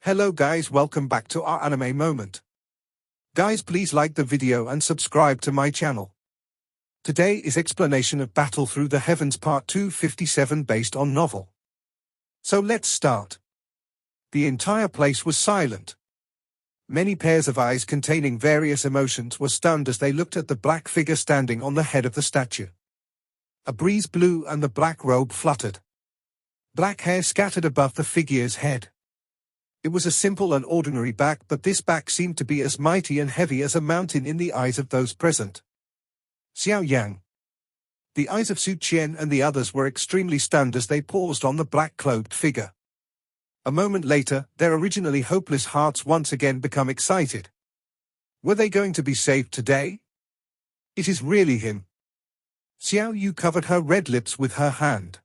Hello guys, welcome back to our anime moment. Guys, please like the video and subscribe to my channel. Today is explanation of Battle Through the Heavens Part 257 based on novel. So let's start. The entire place was silent. Many pairs of eyes containing various emotions were stunned as they looked at the black figure standing on the head of the statue. A breeze blew and the black robe fluttered. Black hair scattered above the figure's head. It was a simple and ordinary back, but this back seemed to be as mighty and heavy as a mountain in the eyes of those present. Xiaoyang. The eyes of Su Qian and the others were extremely stunned as they paused on the black-clothed figure. A moment later, their originally hopeless hearts once again become excited. Were they going to be saved today? It is really him. Xiao Yu covered her red lips with her hand.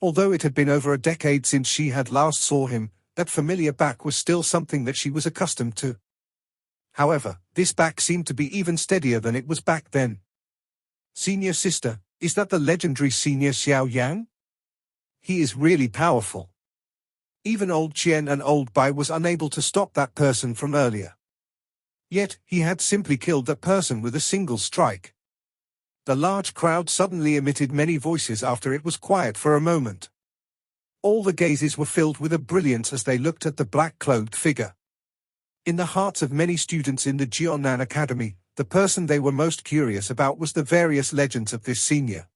Although it had been over a decade since she had last saw him, that familiar back was still something that she was accustomed to. However, this back seemed to be even steadier than it was back then. Senior sister, is that the legendary senior Xiao Yan? He is really powerful. Even old Qian and old Bai was unable to stop that person from earlier. Yet, he had simply killed that person with a single strike. The large crowd suddenly emitted many voices after it was quiet for a moment. All the gazes were filled with a brilliance as they looked at the black-clothed figure. In the hearts of many students in the Jianan Academy, the person they were most curious about was the various legends of this senior.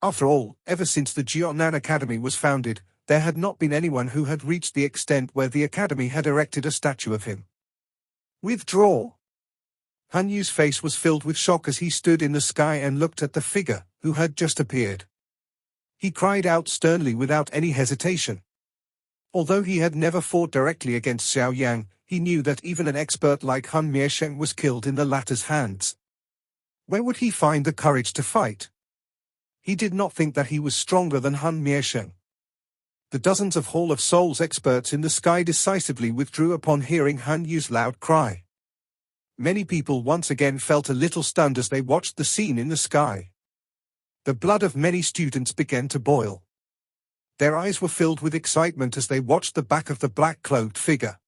After all, ever since the Jianan Academy was founded, there had not been anyone who had reached the extent where the academy had erected a statue of him. Withdraw. Han Yu's face was filled with shock as he stood in the sky and looked at the figure, who had just appeared. He cried out sternly without any hesitation. Although he had never fought directly against Xiao Yang, he knew that even an expert like Han Miesheng was killed in the latter's hands. Where would he find the courage to fight? He did not think that he was stronger than Han Miesheng. The dozens of Hall of Souls experts in the sky decisively withdrew upon hearing Han Yu's loud cry. Many people once again felt a little stunned as they watched the scene in the sky. The blood of many students began to boil. Their eyes were filled with excitement as they watched the back of the black-clothed figure.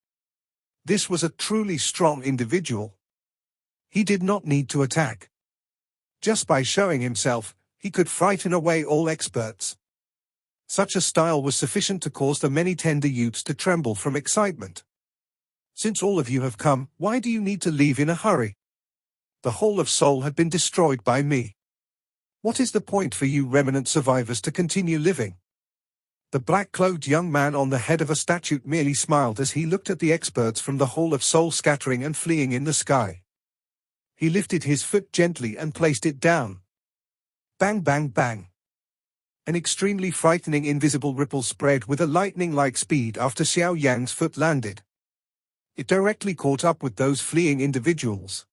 This was a truly strong individual. He did not need to attack. Just by showing himself, he could frighten away all experts. Such a style was sufficient to cause the many tender youths to tremble from excitement. Since all of you have come, why do you need to leave in a hurry? The Hall of Soul had been destroyed by me. What is the point for you remnant survivors to continue living? The black-clothed young man on the head of a statue merely smiled as he looked at the experts from the Hall of Soul scattering and fleeing in the sky. He lifted his foot gently and placed it down. Bang bang bang. An extremely frightening invisible ripple spread with a lightning-like speed after Xiao Yang's foot landed. It directly caught up with those fleeing individuals.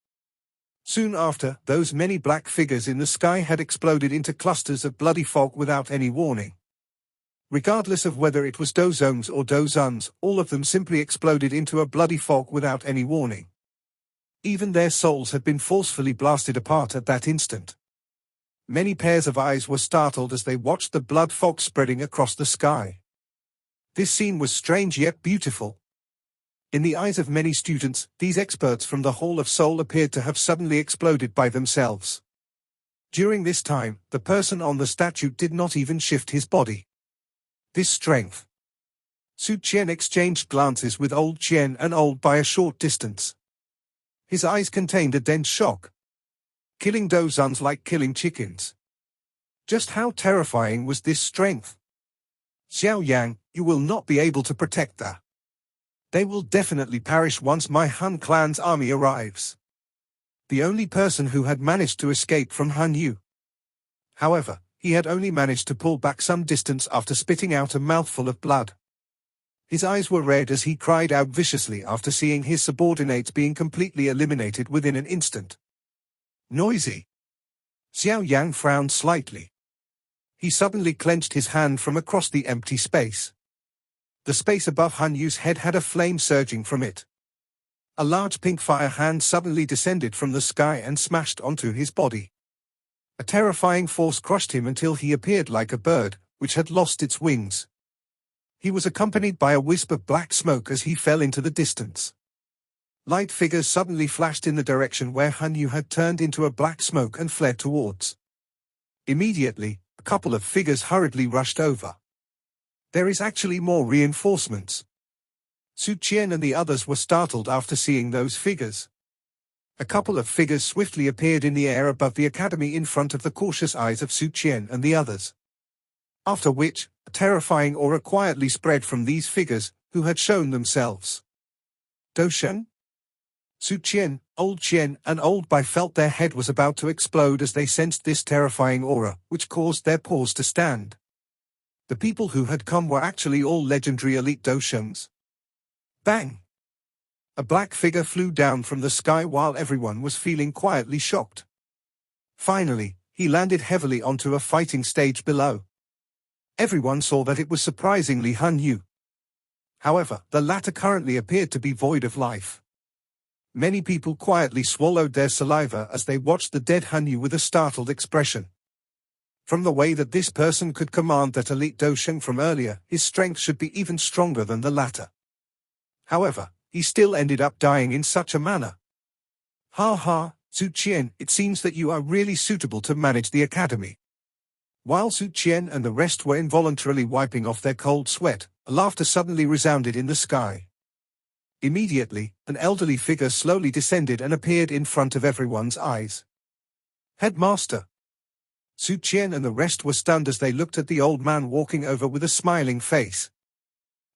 Soon after, those many black figures in the sky had exploded into clusters of bloody fog without any warning. Regardless of whether it was dozongs or dozuns, all of them simply exploded into a bloody fog without any warning. Even their souls had been forcefully blasted apart at that instant. Many pairs of eyes were startled as they watched the blood fog spreading across the sky. This scene was strange yet beautiful. In the eyes of many students, these experts from the Hall of Soul appeared to have suddenly exploded by themselves. During this time, the person on the statue did not even shift his body. This strength. Su Qian exchanged glances with old Qian and old by a short distance. His eyes contained a dense shock. Killing dozuns like killing chickens. Just how terrifying was this strength? Xiao Yang, you will not be able to protect that. They will definitely perish once my Han clan's army arrives. The only person who had managed to escape from Han Yu. However, he had only managed to pull back some distance after spitting out a mouthful of blood. His eyes were red as he cried out viciously after seeing his subordinates being completely eliminated within an instant. Noisy. Xiao Yang frowned slightly. He suddenly clenched his hand from across the empty space. The space above Han Yu's head had a flame surging from it. A large pink fire hand suddenly descended from the sky and smashed onto his body. A terrifying force crushed him until he appeared like a bird, which had lost its wings. He was accompanied by a wisp of black smoke as he fell into the distance. Light figures suddenly flashed in the direction where Han Yu had turned into a black smoke and fled towards. Immediately, a couple of figures hurriedly rushed over. There is actually more reinforcements. Su Qian and the others were startled after seeing those figures. A couple of figures swiftly appeared in the air above the academy in front of the cautious eyes of Su Qian and the others. After which, a terrifying aura quietly spread from these figures, who had shown themselves. Dosheng? Su Qian, Old Qian, and Old Bai felt their head was about to explode as they sensed this terrifying aura, which caused their paws to stand. The people who had come were actually all legendary elite Doshengs. Bang! A black figure flew down from the sky while everyone was feeling quietly shocked. Finally, he landed heavily onto a fighting stage below. Everyone saw that it was surprisingly Han Yu. However, the latter currently appeared to be void of life. Many people quietly swallowed their saliva as they watched the dead Han Yu with a startled expression. From the way that this person could command that elite Dosheng from earlier, his strength should be even stronger than the latter. However, he still ended up dying in such a manner. Ha ha, Su Qian, it seems that you are really suitable to manage the academy. While Su Qian and the rest were involuntarily wiping off their cold sweat, a laughter suddenly resounded in the sky. Immediately, an elderly figure slowly descended and appeared in front of everyone's eyes. Headmaster! Su Qian and the rest were stunned as they looked at the old man walking over with a smiling face.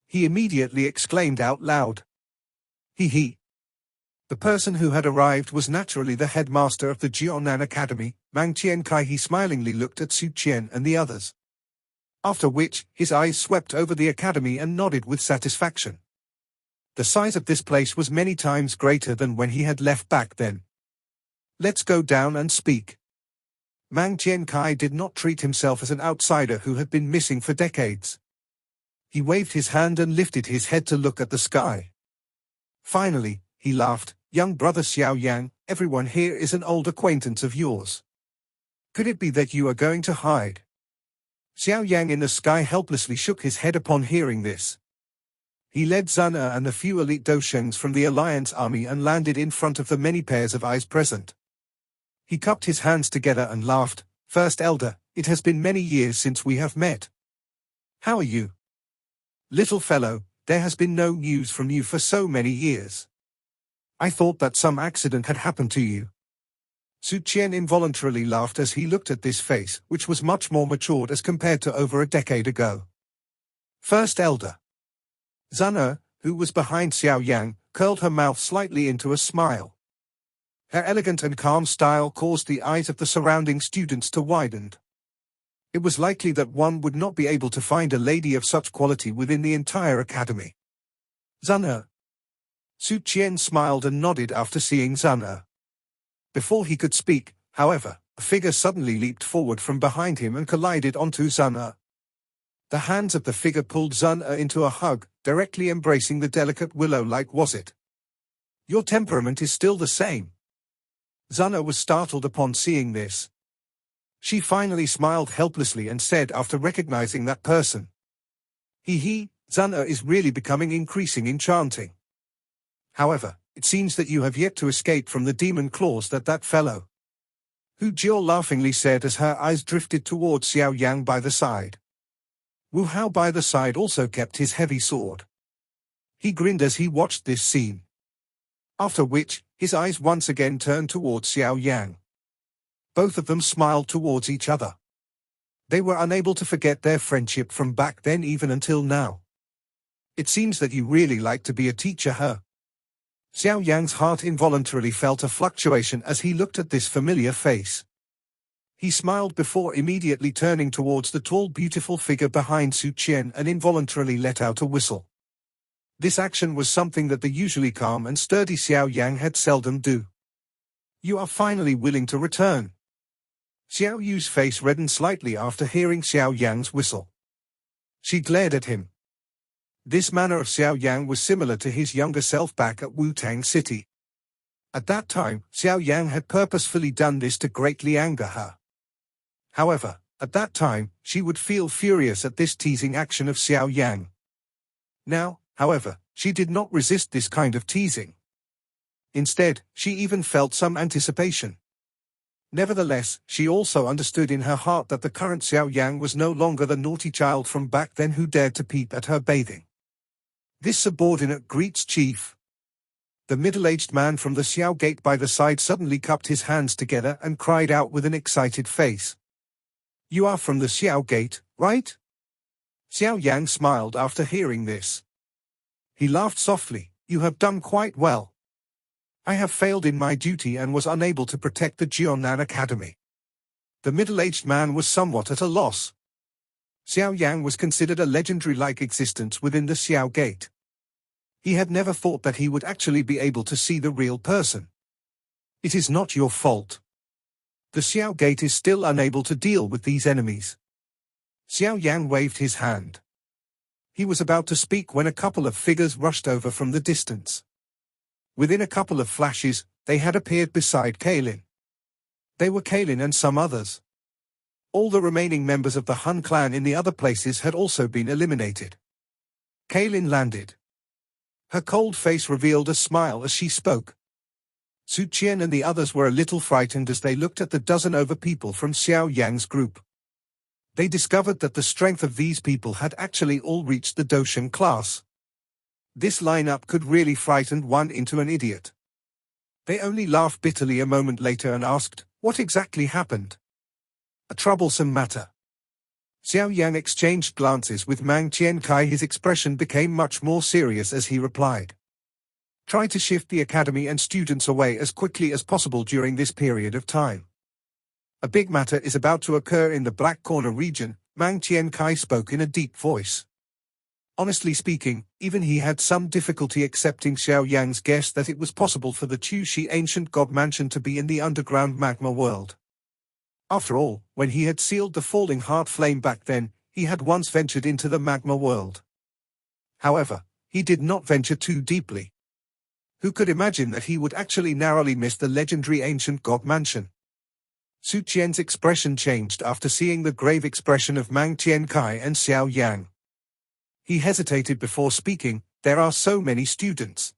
He immediately exclaimed out loud. He. The person who had arrived was naturally the headmaster of the Jiaonan Academy, Mang Qiankai. He smilingly looked at Su Qian and the others. After which, his eyes swept over the academy and nodded with satisfaction. The size of this place was many times greater than when he had left back then. Let's go down and speak. Mang Qiankai did not treat himself as an outsider who had been missing for decades. He waved his hand and lifted his head to look at the sky. Finally, he laughed. Young brother Xiaoyang, everyone here is an old acquaintance of yours. Could it be that you are going to hide? Xiaoyang in the sky helplessly shook his head upon hearing this. He led Zun Er and the few elite Doshengs from the Alliance army and landed in front of the many pairs of eyes present. He cupped his hands together and laughed. First Elder, it has been many years since we have met. How are you? Little fellow, there has been no news from you for so many years. I thought that some accident had happened to you. Su Qian involuntarily laughed as he looked at this face, which was much more matured as compared to over a decade ago. First Elder. Zun Er, who was behind Xiaoyang, curled her mouth slightly into a smile. Her elegant and calm style caused the eyes of the surrounding students to widen. It was likely that one would not be able to find a lady of such quality within the entire academy. Zun Er. Su Qian smiled and nodded after seeing Zun Er. Before he could speak, however, a figure suddenly leaped forward from behind him and collided onto Zun Er. The hands of the figure pulled Zun Er into a hug, directly embracing the delicate willow-like was it. Your temperament is still the same. Zun Er was startled upon seeing this. She finally smiled helplessly and said after recognizing that person. Zun Er is really becoming increasing enchanting. However, it seems that you have yet to escape from the demon claws that fellow. Hu Jiao laughingly said as her eyes drifted towards Xiaoyang by the side. Wu Hao by the side also kept his heavy sword. He grinned as he watched this scene. After which, his eyes once again turned towards Xiaoyang. Both of them smiled towards each other. They were unable to forget their friendship from back then even until now. It seems that you really like to be a teacher, huh? Xiaoyang's heart involuntarily felt a fluctuation as he looked at this familiar face. He smiled before immediately turning towards the tall beautiful figure behind Su Qian and involuntarily let out a whistle. This action was something that the usually calm and sturdy Xiaoyang had seldom do. You are finally willing to return. Xiao Yu's face reddened slightly after hearing Xiaoyang's whistle. She glared at him. This manner of Xiaoyang was similar to his younger self back at Wu-Tang City. At that time, Xiaoyang had purposefully done this to greatly anger her. However, at that time, she would feel furious at this teasing action of Xiaoyang. Now, however, she did not resist this kind of teasing. Instead, she even felt some anticipation. Nevertheless, she also understood in her heart that the current Xiaoyang was no longer the naughty child from back then who dared to peep at her bathing. This subordinate greets chief. The middle-aged man from the Xiao gate by the side suddenly cupped his hands together and cried out with an excited face. "You are from the Xiao gate, right?" Xiaoyang smiled after hearing this. He laughed softly. "You have done quite well. I have failed in my duty and was unable to protect the Jiunan Academy." The middle-aged man was somewhat at a loss. Xiaoyang was considered a legendary-like existence within the Xiao gate. He had never thought that he would actually be able to see the real person. "It is not your fault. The Xiao gate is still unable to deal with these enemies." Xiaoyang waved his hand. He was about to speak when a couple of figures rushed over from the distance. Within a couple of flashes, they had appeared beside Kailin. They were Kailin and some others. All the remaining members of the Han clan in the other places had also been eliminated. Kailin landed. Her cold face revealed a smile as she spoke. Su Qian and the others were a little frightened as they looked at the dozen-over people from Xiaoyang's group. They discovered that the strength of these people had actually all reached the Doshan class. This lineup could really frighten one into an idiot. They only laughed bitterly a moment later and asked, "What exactly happened?" "A troublesome matter." Xiaoyang exchanged glances with Mang Qiankai. His expression became much more serious as he replied. "Try to shift the academy and students away as quickly as possible during this period of time. A big matter is about to occur in the Black Corner region." Mang Qiankai spoke in a deep voice. Honestly speaking, even he had some difficulty accepting Xiaoyang's guess that it was possible for the Chuxi ancient god mansion to be in the underground magma world. After all, when he had sealed the falling heart flame back then, he had once ventured into the magma world. However, he did not venture too deeply. Who could imagine that he would actually narrowly miss the legendary ancient god mansion? Su Qian's expression changed after seeing the grave expression of Mang Qiankai and Xiaoyang. He hesitated before speaking. "There are so many students.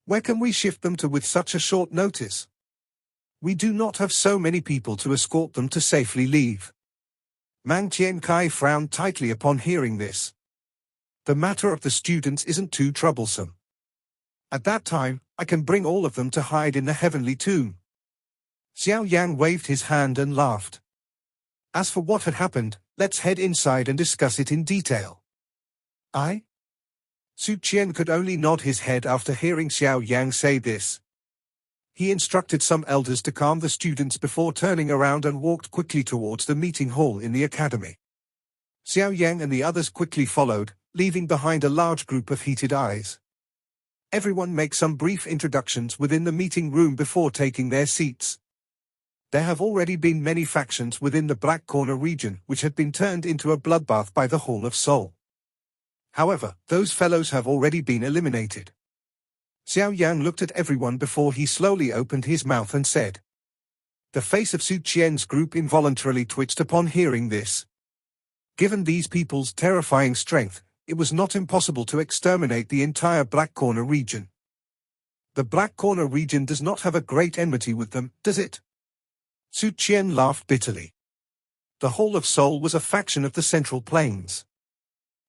Where can we shift them to with such a short notice? We do not have so many people to escort them to safely leave." Mang Qiankai frowned tightly upon hearing this. "The matter of the students isn't too troublesome. At that time, I can bring all of them to hide in the heavenly tomb." Xiaoyang waved his hand and laughed. "As for what had happened, let's head inside and discuss it in detail." "I?" Su Qian could only nod his head after hearing Xiaoyang say this. He instructed some elders to calm the students before turning around and walked quickly towards the meeting hall in the academy. Xiaoyang and the others quickly followed, leaving behind a large group of heated eyes. Everyone make some brief introductions within the meeting room before taking their seats. There have already been many factions within the Black Corner region which had been turned into a bloodbath by the Hall of Soul. However, those fellows have already been eliminated. Xiaoyang looked at everyone before he slowly opened his mouth and said. The face of Su Qian's group involuntarily twitched upon hearing this. Given these people's terrifying strength, it was not impossible to exterminate the entire Black Corner region. The Black Corner region does not have a great enmity with them, does it? Su Qian laughed bitterly. The Hall of Soul was a faction of the Central Plains.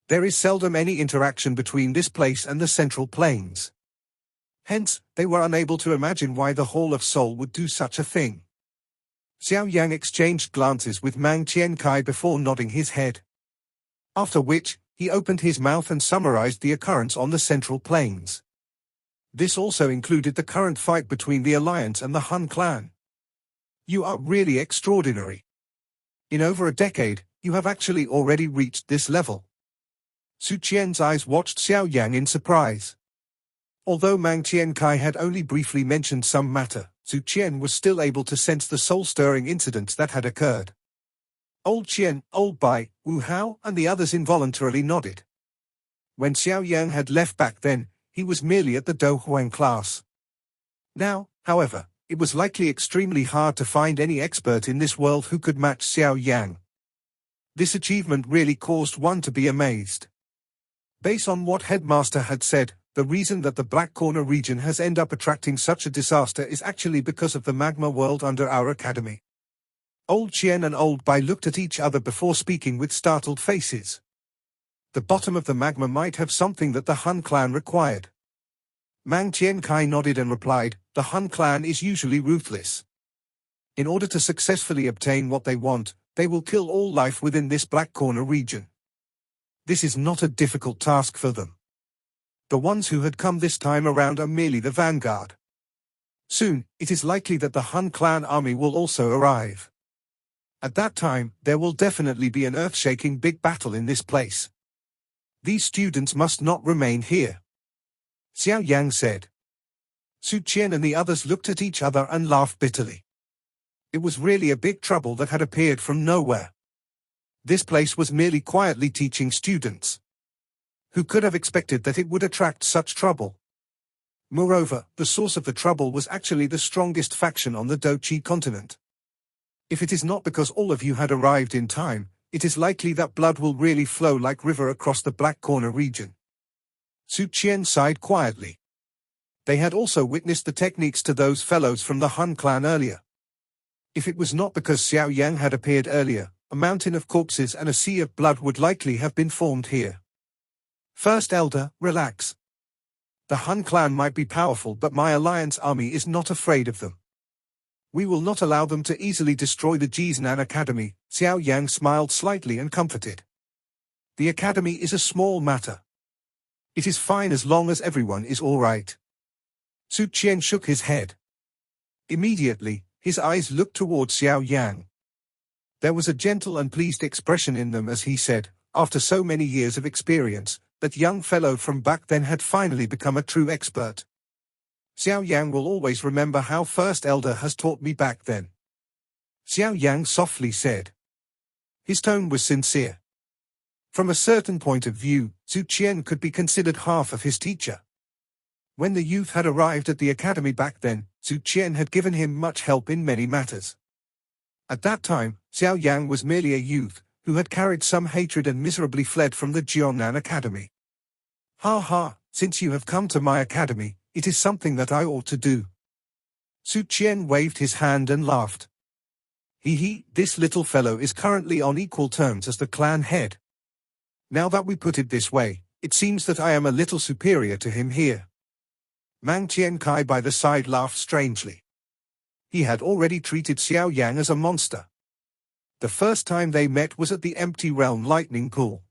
There is seldom any interaction between this place and the Central Plains. Hence, they were unable to imagine why the Hall of Soul would do such a thing. Xiaoyang exchanged glances with Mang Qiankai before nodding his head. After which, he opened his mouth and summarized the occurrence on the Central Plains. This also included the current fight between the Alliance and the Han clan. You are really extraordinary. In over a decade, you have actually already reached this level. Su Qian's eyes watched Xiaoyang in surprise. Although Mang Qiankai had only briefly mentioned some matter, Su Qian was still able to sense the soul-stirring incidents that had occurred. Old Qian, Old Bai, Wu Hao, and the others involuntarily nodded. When Xiaoyang had left back then, he was merely at the Do Huang class. Now, however, it was likely extremely hard to find any expert in this world who could match Xiaoyang. This achievement really caused one to be amazed. Based on what Headmaster had said, the reason that the Black Corner region has ended up attracting such a disaster is actually because of the magma world under our academy. Old Qian and Old Bai looked at each other before speaking with startled faces. The bottom of the magma might have something that the Han clan required. Mang Qian Kai nodded and replied, the Han clan is usually ruthless. In order to successfully obtain what they want, they will kill all life within this Black Corner region. This is not a difficult task for them. The ones who had come this time around are merely the vanguard. Soon, it is likely that the Han clan army will also arrive. At that time, there will definitely be an earth-shaking big battle in this place. These students must not remain here. Xiaoyang said. Su Qian and the others looked at each other and laughed bitterly. It was really a big trouble that had appeared from nowhere. This place was merely quietly teaching students. Who could have expected that it would attract such trouble? Moreover, the source of the trouble was actually the strongest faction on the Dochi continent. If it is not because all of you had arrived in time, it is likely that blood will really flow like river across the Black Corner region. Su Qian sighed quietly. They had also witnessed the techniques to those fellows from the Han clan earlier. If it was not because Xiao Yang had appeared earlier, a mountain of corpses and a sea of blood would likely have been formed here. First Elder, relax. The Han clan might be powerful, but my alliance army is not afraid of them. We will not allow them to easily destroy the Jiznan Academy. Xiao Yang smiled slightly and comforted. The academy is a small matter. It is fine as long as everyone is all right. Su Qian shook his head. Immediately, his eyes looked towards Xiao Yang. There was a gentle and pleased expression in them as he said, after so many years of experience, that young fellow from back then had finally become a true expert. Xiao Yang will always remember how First Elder has taught me back then. Xiao Yang softly said. His tone was sincere. From a certain point of view, Su Qian could be considered half of his teacher. When the youth had arrived at the academy back then, Su Qian had given him much help in many matters. At that time, Xiao Yang was merely a youth, who had carried some hatred and miserably fled from the Jiangnan Academy. Ha ha, since you have come to my academy, it is something that I ought to do. Su Qian waved his hand and laughed. This little fellow is currently on equal terms as the clan head. Now that we put it this way, it seems that I am a little superior to him here. Mang Tiankai by the side laughed strangely. He had already treated Xiao Yang as a monster. The first time they met was at the Empty Realm Lightning Pool.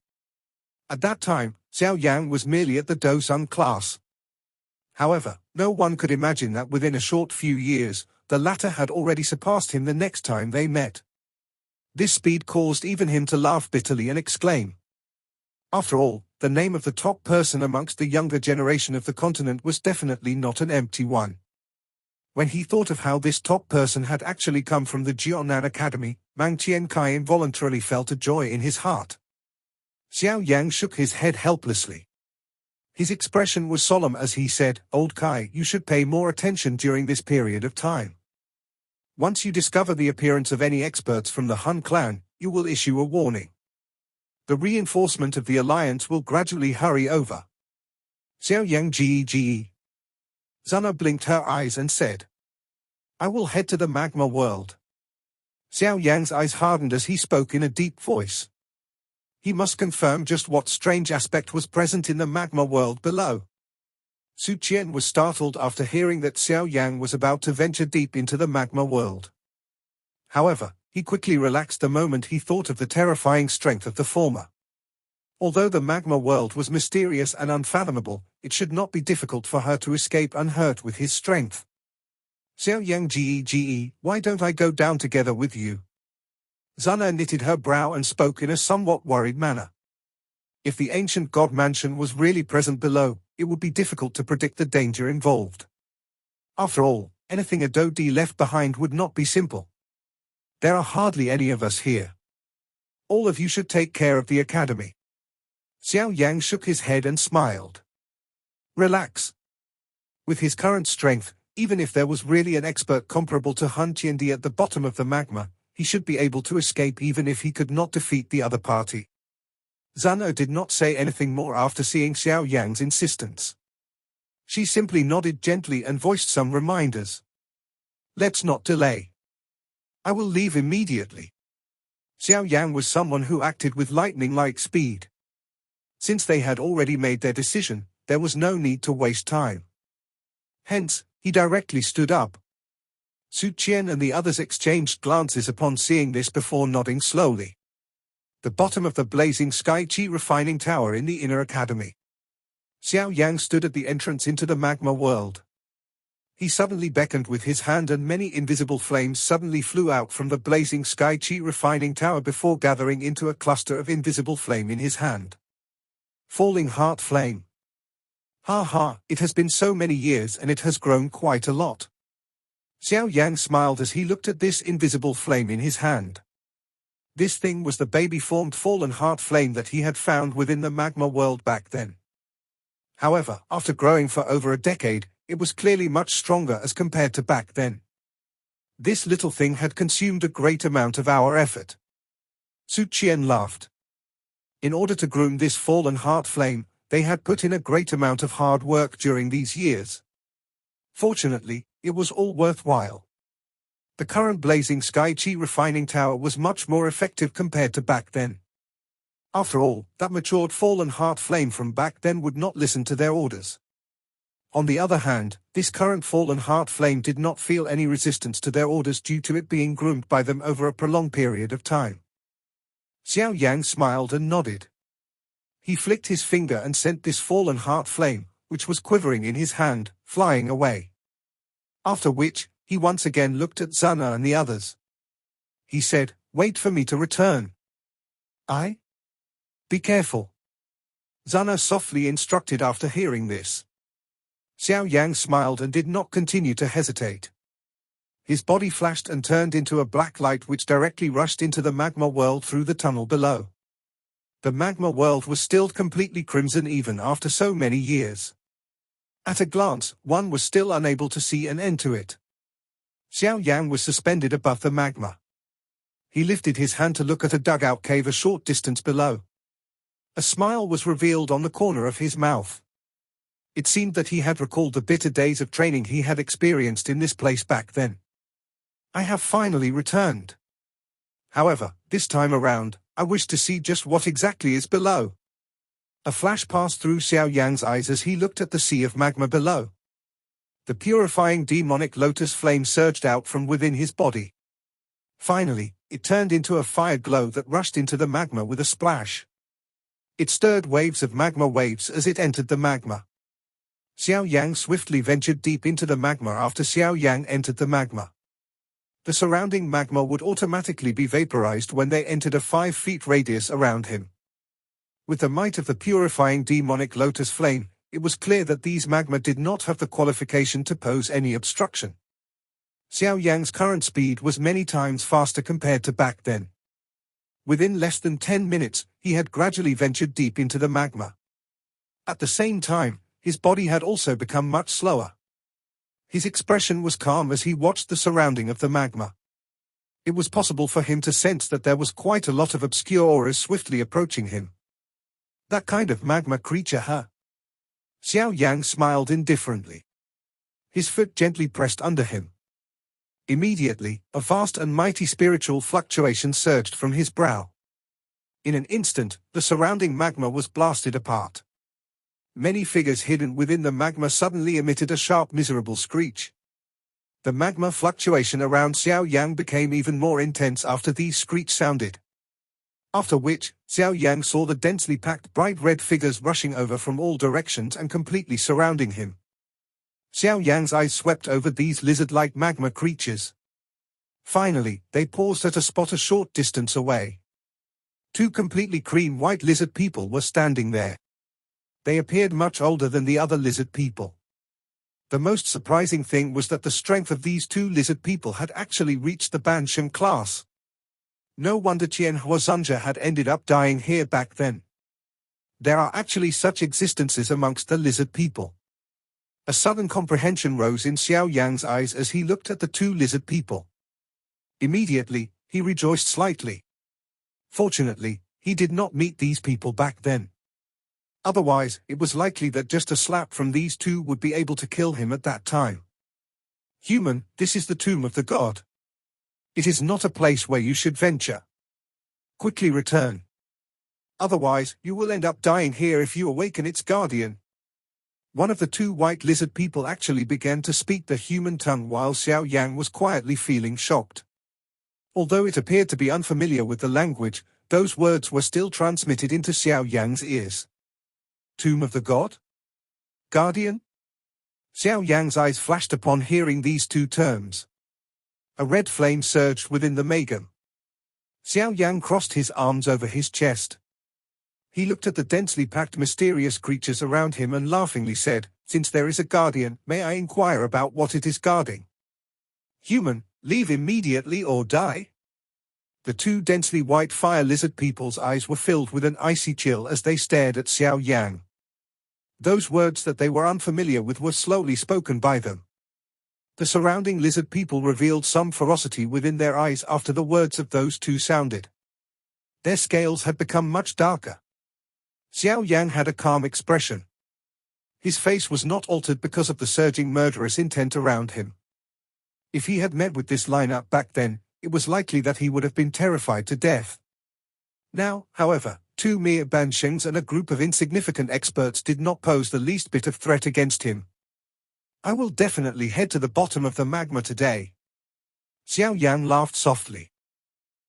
At that time, Xiao Yang was merely at the Dozun class. However, no one could imagine that within a short few years, the latter had already surpassed him the next time they met. This speed caused even him to laugh bitterly and exclaim. After all, the name of the top person amongst the younger generation of the continent was definitely not an empty one. When he thought of how this top person had actually come from the Jiangnan Academy, Mang Tiankai involuntarily felt a joy in his heart. Xiao Yang shook his head helplessly. His expression was solemn as he said, Old Kai, you should pay more attention during this period of time. Once you discover the appearance of any experts from the Han clan, you will issue a warning. The reinforcement of the alliance will gradually hurry over. Xiaoyang Ge. Zana blinked her eyes and said, I will head to the magma world. Xiao Yang's eyes hardened as he spoke in a deep voice. He must confirm just what strange aspect was present in the magma world below. Su Qian was startled after hearing that Xiao Yang was about to venture deep into the magma world. However, he quickly relaxed the moment he thought of the terrifying strength of the former. Although the magma world was mysterious and unfathomable, it should not be difficult for her to escape unhurt with his strength. Xiaoyang Ge, why don't I go down together with you? Zana knitted her brow and spoke in a somewhat worried manner. If the ancient god mansion was really present below, it would be difficult to predict the danger involved. After all, anything a Dodi left behind would not be simple. There are hardly any of us here. All of you should take care of the academy. Xiao Yang shook his head and smiled. Relax. With his current strength, even if there was really an expert comparable to Han Qiandi at the bottom of the magma, he should be able to escape even if he could not defeat the other party. Zhano did not say anything more after seeing Xiaoyang's insistence. She simply nodded gently and voiced some reminders. Let's not delay. I will leave immediately. Xiaoyang was someone who acted with lightning-like speed. Since they had already made their decision, there was no need to waste time. Hence, he directly stood up. Su Qian and the others exchanged glances upon seeing this before nodding slowly. The bottom of the blazing sky chi refining tower in the inner academy. Xiaoyang stood at the entrance into the magma world. He suddenly beckoned with his hand and many invisible flames suddenly flew out from the blazing sky chi refining tower before gathering into a cluster of invisible flame in his hand. Falling heart flame. Ha ha, it has been so many years and it has grown quite a lot. Xiaoyang smiled as he looked at this invisible flame in his hand. This thing was the baby-formed fallen heart flame that he had found within the magma world back then. However, after growing for over a decade, it was clearly much stronger as compared to back then. This little thing had consumed a great amount of our effort. Su Qian laughed. In order to groom this fallen heart flame, they had put in a great amount of hard work during these years. Fortunately, it was all worthwhile. The current blazing sky chi refining tower was much more effective compared to back then. After all, that matured fallen heart flame from back then would not listen to their orders. On the other hand, this current fallen heart flame did not feel any resistance to their orders due to it being groomed by them over a prolonged period of time. Xiaoyang smiled and nodded. He flicked his finger and sent this fallen heart flame, which was quivering in his hand, flying away. After which, he once again looked at Zhana and the others. He said, "Wait for me to return." "I? Be careful." Zhana softly instructed after hearing this. Xiaoyang smiled and did not continue to hesitate. His body flashed and turned into a black light which directly rushed into the magma world through the tunnel below. The magma world was still completely crimson even after so many years. At a glance, one was still unable to see an end to it. Xiaoyang was suspended above the magma. He lifted his hand to look at a dugout cave a short distance below. A smile was revealed on the corner of his mouth. It seemed that he had recalled the bitter days of training he had experienced in this place back then. I have finally returned. However, this time around, I wish to see just what exactly is below. A flash passed through Xiaoyang's eyes as he looked at the sea of magma below. The purifying demonic lotus flame surged out from within his body. Finally, it turned into a fire glow that rushed into the magma with a splash. It stirred waves of magma waves as it entered the magma. Xiaoyang swiftly ventured deep into the magma after Xiaoyang entered the magma. The surrounding magma would automatically be vaporized when they entered a 5 feet radius around him. With the might of the purifying demonic lotus flame, it was clear that these magma did not have the qualification to pose any obstruction. Xiaoyang's current speed was many times faster compared to back then. Within less than 10 minutes, he had gradually ventured deep into the magma. At the same time, his body had also become much slower. His expression was calm as he watched the surrounding of the magma. It was possible for him to sense that there was quite a lot of obscure auras swiftly approaching him. That kind of magma creature, huh? Xiaoyang smiled indifferently. His foot gently pressed under him. Immediately, a vast and mighty spiritual fluctuation surged from his brow. In an instant, the surrounding magma was blasted apart. Many figures hidden within the magma suddenly emitted a sharp miserable screech. The magma fluctuation around Xiaoyang became even more intense after these screech sounded. After which, Xiaoyang saw the densely packed bright red figures rushing over from all directions and completely surrounding him. Xiaoyang's eyes swept over these lizard-like magma creatures. Finally, they paused at a spot a short distance away. 2 completely cream-white lizard people were standing there. They appeared much older than the other lizard people. The most surprising thing was that the strength of these 2 lizard people had actually reached the Bansham class. No wonder Qian Huazunja had ended up dying here back then. There are actually such existences amongst the lizard people. A sudden comprehension rose in Xiaoyang's eyes as he looked at the 2 lizard people. Immediately, he rejoiced slightly. Fortunately, he did not meet these people back then. Otherwise, it was likely that just a slap from these two would be able to kill him at that time. Human, this is the tomb of the god. It is not a place where you should venture. Quickly return. Otherwise, you will end up dying here if you awaken its guardian. One of the two white lizard people actually began to speak the human tongue while Xiaoyang was quietly feeling shocked. Although it appeared to be unfamiliar with the language, those words were still transmitted into Xiaoyang's ears. Tomb of the god? Guardian? Xiaoyang's eyes flashed upon hearing these two terms. A red flame surged within the magma. Xiaoyang crossed his arms over his chest. He looked at the densely packed mysterious creatures around him and laughingly said, "Since there is a guardian, may I inquire about what it is guarding?" Human, leave immediately or die. The two densely white fire lizard people's eyes were filled with an icy chill as they stared at Xiaoyang. Those words that they were unfamiliar with were slowly spoken by them. The surrounding lizard people revealed some ferocity within their eyes after the words of those two sounded. Their scales had become much darker. Xiaoyang had a calm expression. His face was not altered because of the surging murderous intent around him. If he had met with this lineup back then, it was likely that he would have been terrified to death. Now, however, two mere Banshings and a group of insignificant experts did not pose the least bit of threat against him. I will definitely head to the bottom of the magma today. Xiaoyang laughed softly.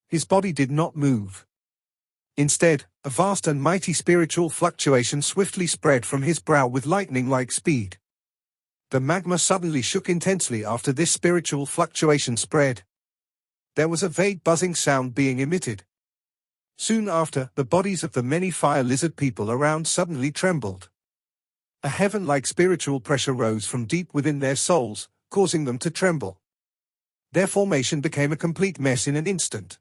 His body did not move. Instead, a vast and mighty spiritual fluctuation swiftly spread from his brow with lightning-like speed. The magma suddenly shook intensely after this spiritual fluctuation spread. There was a vague buzzing sound being emitted. Soon after, the bodies of the many fire lizard people around suddenly trembled. A heaven-like spiritual pressure rose from deep within their souls, causing them to tremble. Their formation became a complete mess in an instant.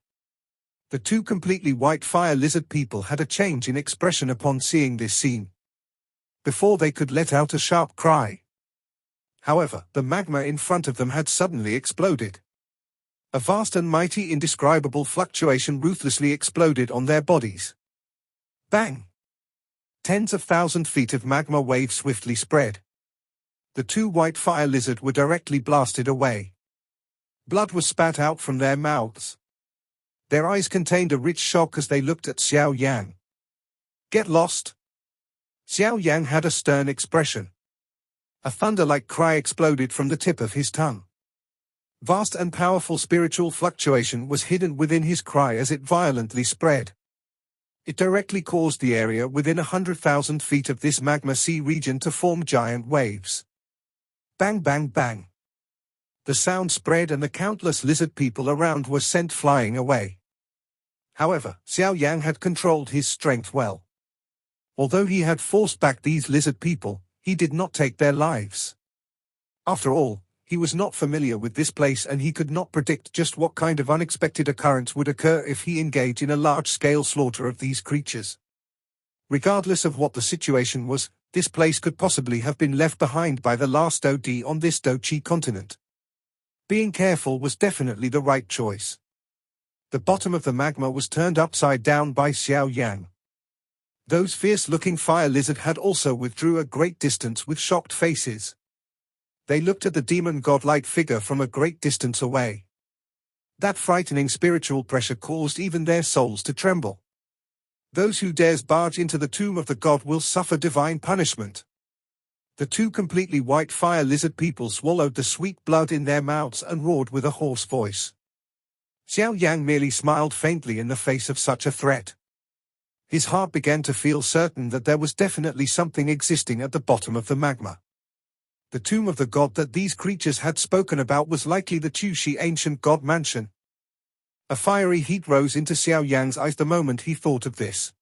The two completely white fire lizard people had a change in expression upon seeing this scene. Before they could let out a sharp cry. However, the magma in front of them had suddenly exploded. A vast and mighty indescribable fluctuation ruthlessly exploded on their bodies. Bang! Tens of thousand feet of magma waves swiftly spread. The two white fire lizards were directly blasted away. Blood was spat out from their mouths. Their eyes contained a rich shock as they looked at Xiaoyang. Get lost! Xiaoyang had a stern expression. A thunder-like cry exploded from the tip of his tongue. Vast and powerful spiritual fluctuation was hidden within his cry as it violently spread. It directly caused the area within 100,000 feet of this magma sea region to form giant waves. Bang bang bang. The sound spread and the countless lizard people around were sent flying away. However, Xiaoyang had controlled his strength well. Although he had forced back these lizard people, he did not take their lives. After all, he was not familiar with this place and he could not predict just what kind of unexpected occurrence would occur if he engaged in a large-scale slaughter of these creatures. Regardless of what the situation was, this place could possibly have been left behind by the last OD on this Dochi continent. Being careful was definitely the right choice. The bottom of the magma was turned upside down by Xiaoyang. Those fierce-looking fire lizards had also withdrew a great distance with shocked faces. They looked at the demon godlike figure from a great distance away. That frightening spiritual pressure caused even their souls to tremble. Those who dares barge into the tomb of the god will suffer divine punishment. The two completely white fire lizard people swallowed the sweet blood in their mouths and roared with a hoarse voice. Xiaoyang merely smiled faintly in the face of such a threat. His heart began to feel certain that there was definitely something existing at the bottom of the magma. The tomb of the god that these creatures had spoken about was likely the Chushi ancient god mansion. A fiery heat rose into Xiaoyang's eyes the moment he thought of this.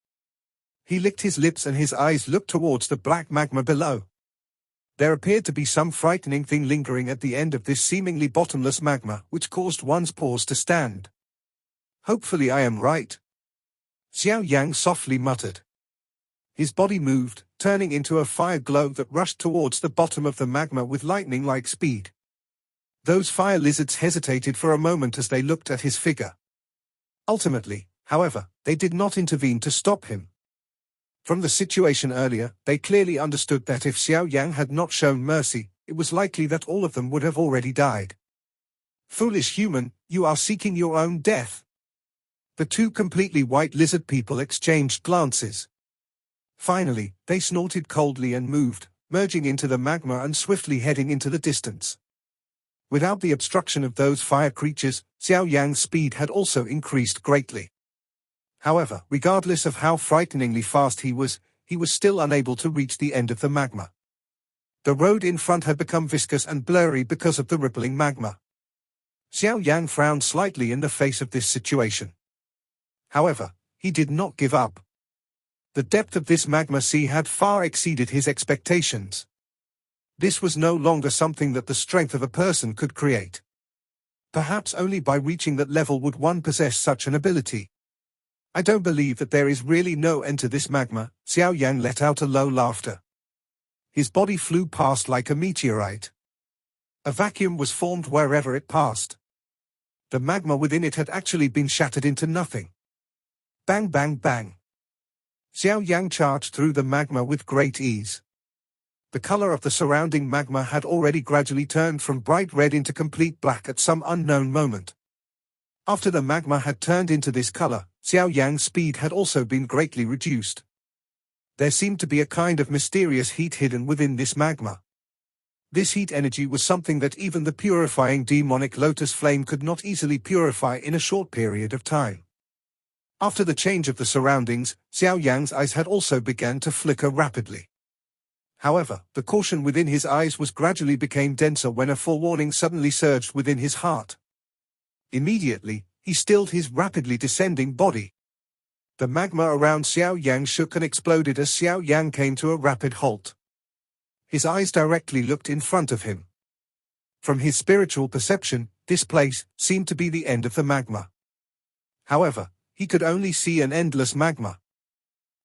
He licked his lips and his eyes looked towards the black magma below. There appeared to be some frightening thing lingering at the end of this seemingly bottomless magma, which caused one's paws to stand. Hopefully I am right. Xiaoyang softly muttered. His body moved, turning into a fire glow that rushed towards the bottom of the magma with lightning-like speed. Those fire lizards hesitated for a moment as they looked at his figure. Ultimately, However, they did not intervene to stop him. From the situation earlier, they clearly understood that if Xiaoyang had not shown mercy, it was likely that all of them would have already died. Foolish human, you are seeking your own death. The two completely white lizard people exchanged glances. Finally, they snorted coldly and moved, merging into the magma and swiftly heading into the distance. Without the obstruction of those fire creatures, Xiaoyang's speed had also increased greatly. However, regardless of how frighteningly fast he was still unable to reach the end of the magma. The road in front had become viscous and blurry because of the rippling magma. Xiaoyang frowned slightly in the face of this situation. However, he did not give up. The depth of this magma sea had far exceeded his expectations. This was no longer something that the strength of a person could create. Perhaps only by reaching that level would one possess such an ability. I don't believe that there is really no end to this magma. Xiaoyang let out a low laughter. His body flew past like a meteorite. A vacuum was formed wherever it passed. The magma within it had actually been shattered into nothing. Bang bang bang. Xiaoyang charged through the magma with great ease. The color of the surrounding magma had already gradually turned from bright red into complete black at some unknown moment. After the magma had turned into this color, Xiaoyang's speed had also been greatly reduced. There seemed to be a kind of mysterious heat hidden within this magma. This heat energy was something that even the purifying demonic lotus flame could not easily purify in a short period of time. After the change of the surroundings, Xiaoyang's eyes had also begun to flicker rapidly. However, the caution within his eyes was gradually became denser when a forewarning suddenly surged within his heart. Immediately, he stilled his rapidly descending body. The magma around Xiaoyang shook and exploded as Xiaoyang came to a rapid halt. His eyes directly looked in front of him. From his spiritual perception, this place seemed to be the end of the magma. However, he could only see an endless magma.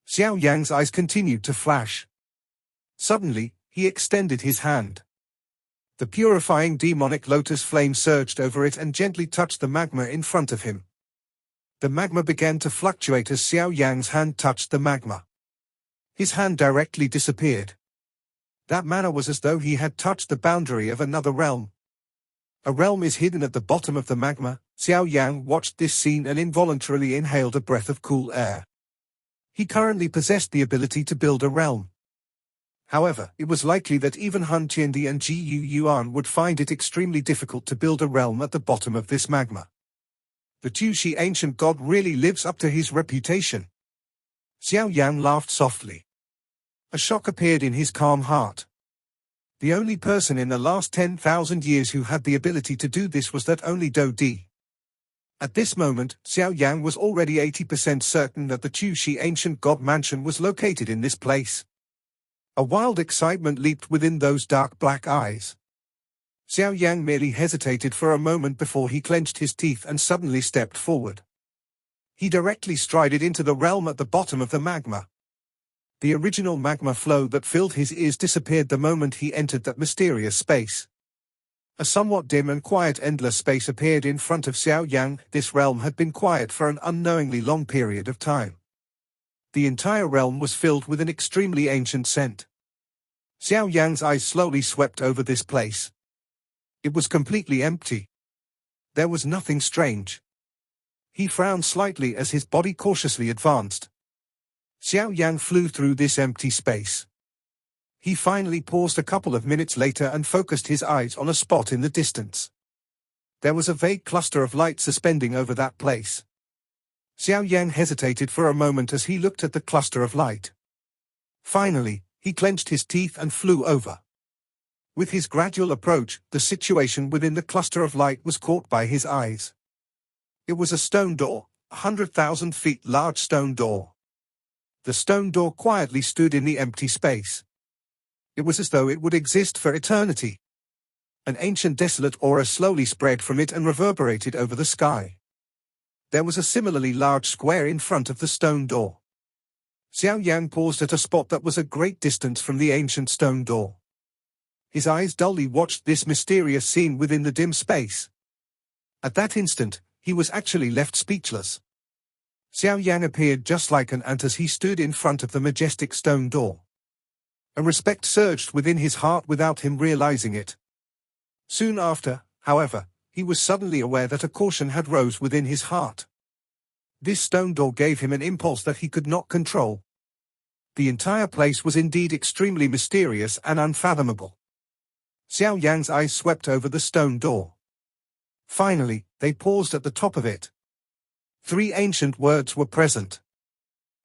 Xiaoyang's eyes continued to flash. Suddenly, he extended his hand. The purifying demonic lotus flame surged over it and gently touched the magma in front of him. The magma began to fluctuate as Xiaoyang's hand touched the magma. His hand directly disappeared. That manner was as though he had touched the boundary of another realm. A realm is hidden at the bottom of the magma. Xiaoyang watched this scene and involuntarily inhaled a breath of cool air. He currently possessed the ability to build a realm. However, it was likely that even Han Qiandi and Ji Yuan would find it extremely difficult to build a realm at the bottom of this magma. The Tushi ancient god really lives up to his reputation. Xiaoyang laughed softly. A shock appeared in his calm heart. The only person in the last 10,000 years who had the ability to do this was that only Do Di. At this moment, Xiaoyang was already 80% certain that the Tushi ancient god mansion was located in this place. A wild excitement leaped within those dark black eyes. Xiaoyang merely hesitated for a moment before he clenched his teeth and suddenly stepped forward. He directly strided into the realm at the bottom of the magma. The original magma flow that filled his ears disappeared the moment he entered that mysterious space. A somewhat dim and quiet endless space appeared in front of Xiaoyang. This realm had been quiet for an unknowingly long period of time. The entire realm was filled with an extremely ancient scent. Xiaoyang's eyes slowly swept over this place. It was completely empty. There was nothing strange. He frowned slightly as his body cautiously advanced. Xiaoyang flew through this empty space. He finally paused a couple of minutes later and focused his eyes on a spot in the distance. There was a vague cluster of light suspending over that place. Xiaoyang hesitated for a moment as he looked at the cluster of light. Finally, he clenched his teeth and flew over. With his gradual approach, the situation within the cluster of light was caught by his eyes. It was a stone door, 100,000 feet large stone door. The stone door quietly stood in the empty space. It was as though it would exist for eternity. An ancient desolate aura slowly spread from it and reverberated over the sky. There was a similarly large square in front of the stone door. Xiaoyang paused at a spot that was a great distance from the ancient stone door. His eyes dully watched this mysterious scene within the dim space. At that instant, he was actually left speechless. Xiaoyang appeared just like an ant as he stood in front of the majestic stone door. A respect surged within his heart without him realizing it. Soon after, however, he was suddenly aware that a caution had rose within his heart. This stone door gave him an impulse that he could not control. The entire place was indeed extremely mysterious and unfathomable. Xiaoyang's eyes swept over the stone door. Finally, they paused at the top of it. 3 ancient words were present.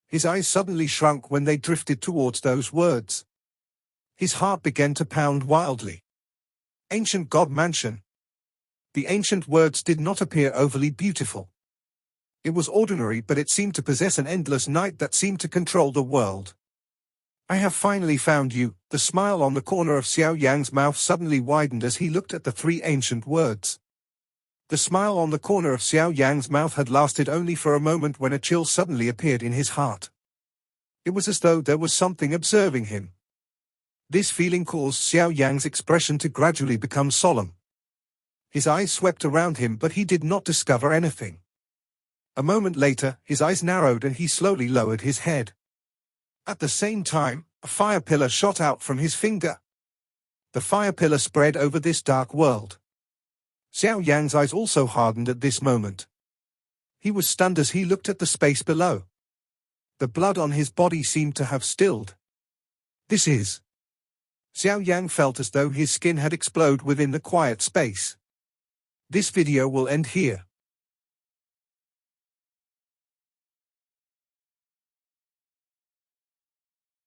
His eyes suddenly shrunk when they drifted towards those words. His heart began to pound wildly. Ancient God Mansion. The ancient words did not appear overly beautiful. It was ordinary, but it seemed to possess an endless night that seemed to control the world. I have finally found you. The smile on the corner of Xiaoyang's mouth suddenly widened as he looked at the 3 ancient words. The smile on the corner of Xiaoyang's mouth had lasted only for a moment when a chill suddenly appeared in his heart. It was as though there was something observing him. This feeling caused Xiaoyang's expression to gradually become solemn. His eyes swept around him, but he did not discover anything. A moment later, his eyes narrowed and he slowly lowered his head. At the same time, a fire pillar shot out from his finger. The fire pillar spread over this dark world. Xiaoyang's eyes also hardened at this moment. He was stunned as he looked at the space below. The blood on his body seemed to have stilled. This is... Xiaoyang felt as though his skin had exploded within the quiet space. This video will end here.